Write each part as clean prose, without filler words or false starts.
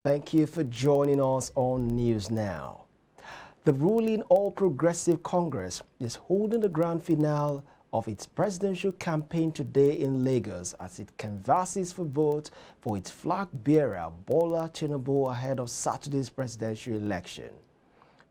Thank you for joining us on News Now. The ruling All Progressive Congress is holding the grand finale of its presidential campaign today in Lagos as it canvasses for vote for its flag bearer Bola Tinubu ahead of Saturday's presidential election.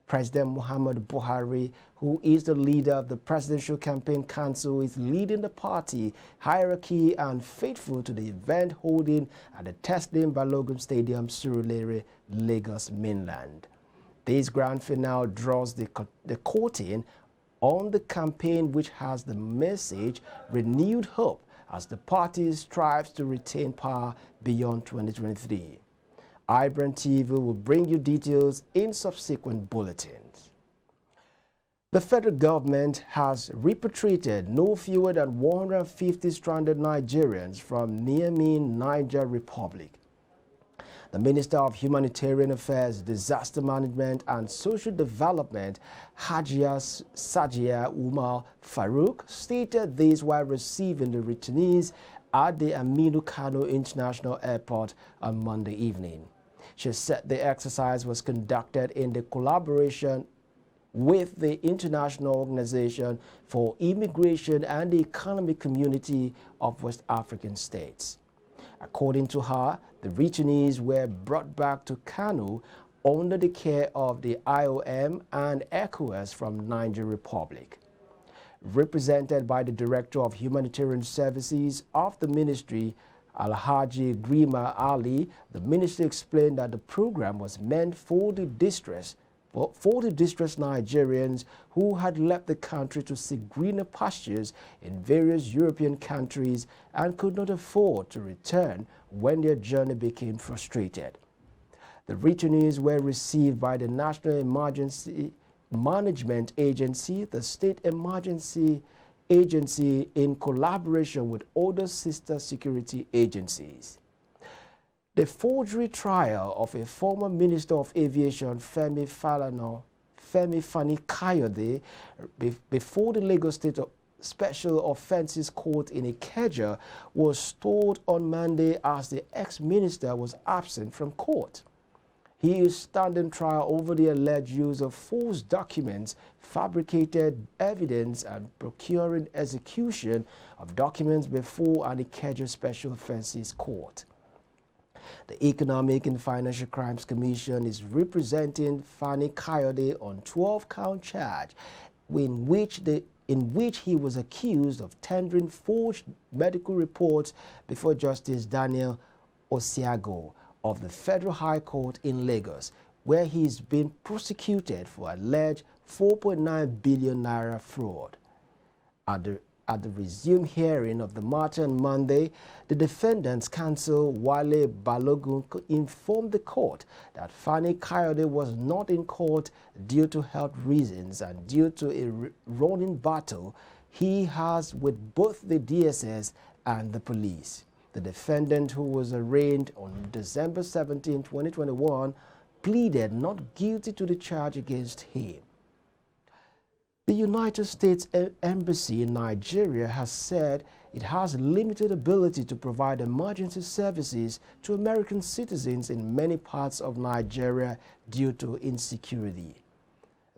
President Muhammadu Buhari, who is the leader of the Presidential Campaign Council, is leading the party hierarchy and faithful to the event holding at the Teslim Balogun Stadium, Surulere, Lagos mainland. This grand finale draws the curtain on the campaign, which has the message renewed hope as the party strives to retain power beyond 2023. iBrandTV will bring you details in subsequent bulletins. The federal government has repatriated no fewer than 150 stranded Nigerians from Niamey, Niger Republic. The Minister of Humanitarian Affairs, Disaster Management and Social Development, Hajia Sajia Umar Farouk, stated this while receiving the returnees at the Aminu Kano International Airport on Monday evening. She said the exercise was conducted in the collaboration with the International Organization for Immigration and the Economic Community of West African States. According to her, the returnees were brought back to Kano under the care of the IOM and ECOWAS from Niger Republic. Represented by the Director of Humanitarian Services of the Ministry, Alhaji Grima Ali, the minister explained that the program was meant for the distressed Nigerians who had left the country to seek greener pastures in various European countries and could not afford to return when their journey became frustrated. The returnees were received by the National Emergency Management Agency, the State Emergency Agency, in collaboration with other sister security agencies. The forgery trial of a former Minister of Aviation, Femi Fani-Kayode, before the Lagos State Special Offences Court in Ikeja was stalled on Monday as the ex-minister was absent from court. He is standing trial over the alleged use of false documents, fabricated evidence, and procuring execution of documents before an Ikeja Special Offences Court. The Economic and Financial Crimes Commission is representing Fani-Kayode on 12-count charge in which he was accused of tendering forged medical reports before Justice Daniel Osiago of the Federal High Court in Lagos, where he is being prosecuted for alleged 4.9 billion naira fraud. At the resumed hearing of the matter on Monday, the defendant's counsel, Wale Balogun, informed the court that Fani-Kayode was not in court due to health reasons and due to a running battle he has with both the DSS and the police. The defendant, who was arraigned on December 17, 2021, pleaded not guilty to the charge against him. The United States Embassy in Nigeria has said it has limited ability to provide emergency services to American citizens in many parts of Nigeria due to insecurity.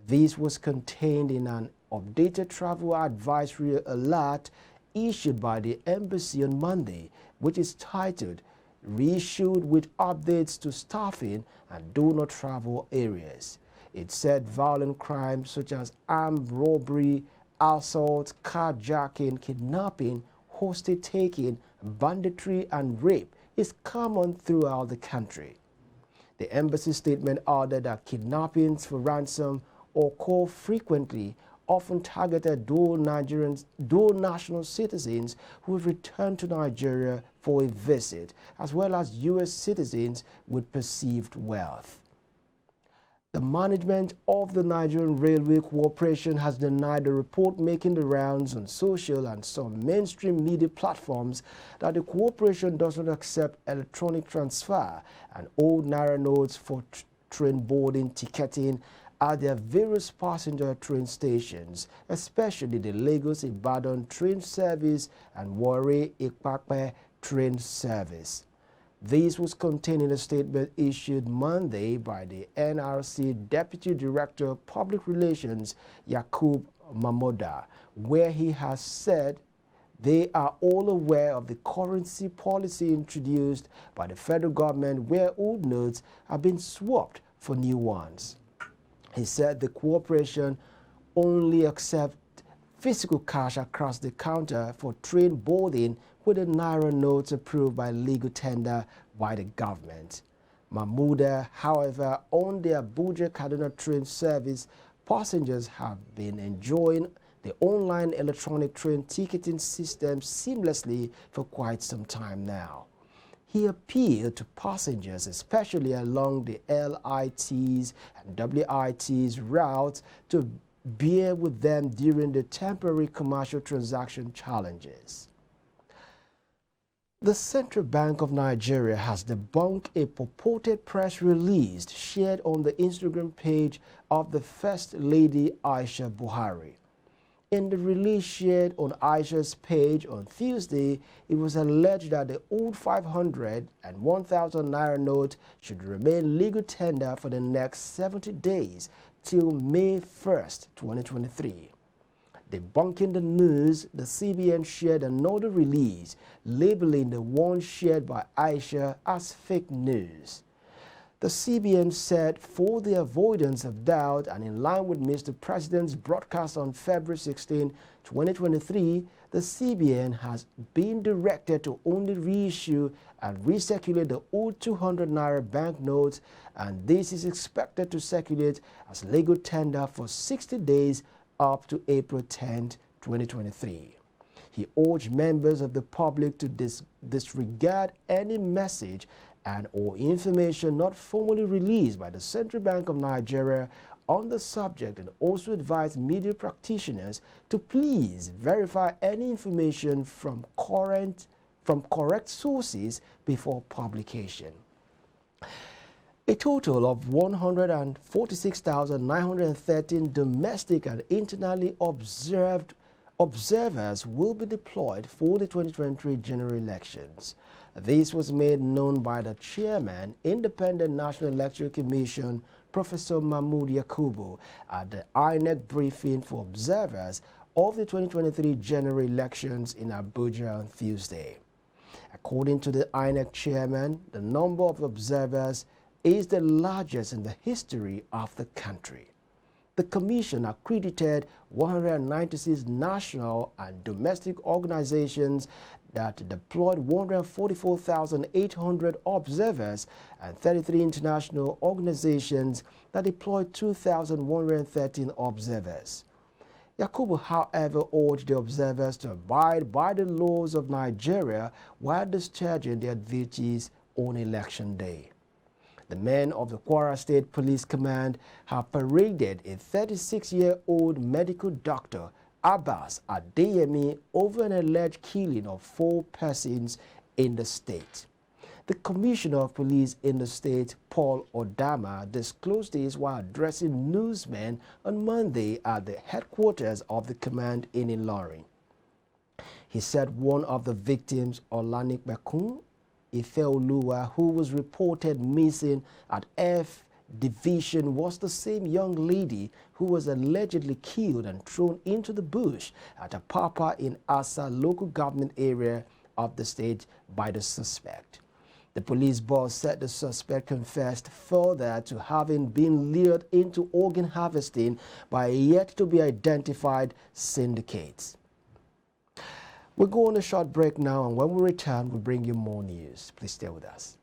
This was contained in an updated travel advisory alert issued by the embassy on Monday, which is titled "Reissued with Updates to Staffing and Do Not Travel Areas." It said violent crimes such as armed robbery, assault, carjacking, kidnapping, hostage-taking, banditry, and rape is common throughout the country. The embassy statement added that kidnappings for ransom occur frequently, often targeted dual national citizens who have returned to Nigeria for a visit, as well as U.S. citizens with perceived wealth. The management of the Nigerian Railway Corporation has denied the report making the rounds on social and some mainstream media platforms that the corporation does not accept electronic transfer and old naira notes for train boarding, ticketing at their various passenger train stations, especially the Lagos-Ibadan train service and Warri-Ikpape train service. This was contained in a statement issued Monday by the NRC Deputy Director of Public Relations, Yakub Mamoda, where he has said they are all aware of the currency policy introduced by the federal government where old notes have been swapped for new ones. He said the cooperation only accepts physical cash across the counter for train boarding with the Naira notes approved by legal tender by the government. Mahmuda, however, on the Abuja-Kaduna train service, passengers have been enjoying the online electronic train ticketing system seamlessly for quite some time now. He appealed to passengers, especially along the LITs and WITs routes, to bear with them during the temporary commercial transaction challenges. The Central Bank of Nigeria has debunked a purported press release shared on the Instagram page of the First Lady Aisha Buhari. In the release shared on Aisha's page on Tuesday, it was alleged that the old 500 and 1,000 Naira note should remain legal tender for the next 70 days till May 1st, 2023. Debunking the news, the CBN shared another release labeling the one shared by Aisha as fake news. The CBN said, for the avoidance of doubt and in line with Mr. President's broadcast on February 16, 2023, the CBN has been directed to only reissue and recirculate the old 200 Naira banknotes, and this is expected to circulate as legal tender for 60 days up to April 10, 2023. He urged members of the public to disregard any message and or information not formally released by the Central Bank of Nigeria on the subject, and also advised media practitioners to please verify any information from correct sources before publication. A total of 146,913 domestic and internally observers will be deployed for the 2023 general elections. This was made known by the chairman, Independent National Electoral Commission, Professor Mahmoud Yakubu, at the INEC briefing for observers of the 2023 general elections in Abuja on Tuesday. According to the INEC chairman, the number of observers is the largest in the history of the country. The commission accredited 196 national and domestic organizations that deployed 144,800 observers and 33 international organizations that deployed 2,113 observers. Yakubu, however, urged the observers to abide by the laws of Nigeria while discharging their duties on election day. The men of the Kwara State Police Command have paraded a 36-year-old medical doctor, Abbas Adeyemi, over an alleged killing of 4 persons in the state. The Commissioner of Police in the state, Paul Odama, disclosed this while addressing newsmen on Monday at the headquarters of the command in Ilorin. He said one of the victims, Olanik Bakun Ifeoluwa, who was reported missing at F Division, was the same young lady who was allegedly killed and thrown into the bush at Apapa in Asa local government area of the state by the suspect. The police boss said the suspect confessed further to having been lured into organ harvesting by a yet-to-be-identified syndicates. We'll go on a short break now, and when we return, we'll bring you more news. Please stay with us.